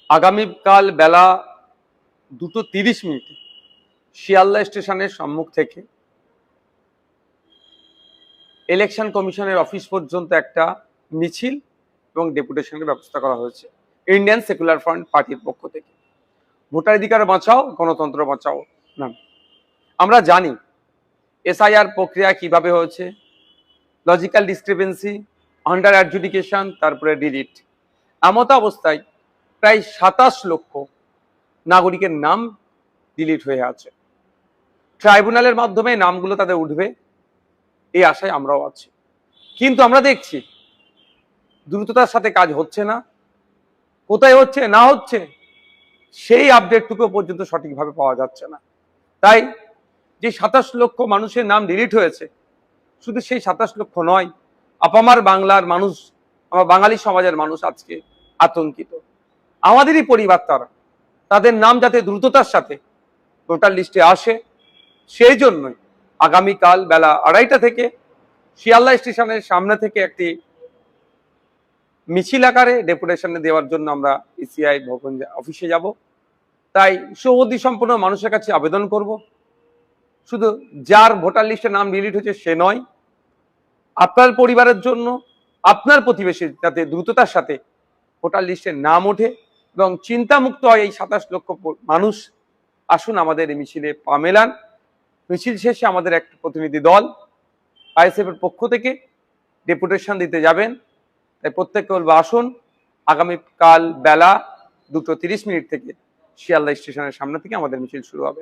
আগামীকাল বেলা 2:30 শিয়ালদা স্টেশনের সম্মুখ থেকে ইলেকশন কমিশনের অফিস পর্যন্ত একটা মিছিল এবং ডেপুটেশনের ব্যবস্থা করা হয়েছে ইন্ডিয়ান সেকুলার ফ্রন্ট পার্টির পক্ষ থেকে। ভোটাধিকার বাঁচাও, গণতন্ত্র বাঁচাও নাম। আমরা জানি এসআইআর প্রক্রিয়া কিভাবে হয়েছে, লজিক্যাল ডিসক্রিপেন্সি, আন্ডার অ্যাডজুডিকেশন, তারপরে ডিলিট। এমত অবস্থায় প্রায় 27 লক্ষ নাগরিকের নাম ডিলিট হয়ে আছে। ট্রাইব্যুনালের মাধ্যমে নামগুলো তাদের উঠবে এই আশায় আমরাও আছি, কিন্তু আমরা দেখছি দ্রুততার সাথে কাজ হচ্ছে না। কোথায় হচ্ছে না হচ্ছে সেই আপডেটটুকু পর্যন্ত সঠিকভাবে পাওয়া যাচ্ছে না। তাই যে 27 লক্ষ মানুষের নাম ডিলিট হয়েছে, শুধু সেই 27 লক্ষ নয়, আপামার বাংলার মানুষ, আমার বাঙালি সমাজের মানুষ আজকে আতঙ্কিত। আমাদেরই পরিবার তারা, তাদের নাম যাতে দ্রুততার সাথে ভোটার লিস্টে আসে, সেই জন্যই আগামীকাল বেলা 2:30 থেকে শিয়ালদা স্টেশনের সামনে থেকে একটি মিছিল আকারে ডেপুটেশনে দেওয়ার জন্য আমরা ইসিআই ভবন অফিসে যাব। তাই সুবুদ্ধি সম্পন্ন মানুষের কাছে আবেদন করব, শুধু যার ভোটার লিস্টে নাম ডিলিট হয়েছে সে নয়, আপনার পরিবারের জন্য, আপনার প্রতিবেশী যাতে দ্রুততার সাথে ভোটার লিস্টে নাম ওঠে এবং চিন্তামুক্ত হয় এই 27 লক্ষ মানুষ। আসুন আমাদের এই মিছিলে পা মেলান। মিছিল শেষে আমাদের এক প্রতিনিধি দল আইএসএফ এর পক্ষ থেকে ডেপুটেশন দিতে যাবেন। তাই প্রত্যেককে বলবো আসুন, আগামীকাল বেলা 2:30 থেকে শিয়ালদা স্টেশনের সামনে থেকে আমাদের মিছিল শুরু হবে।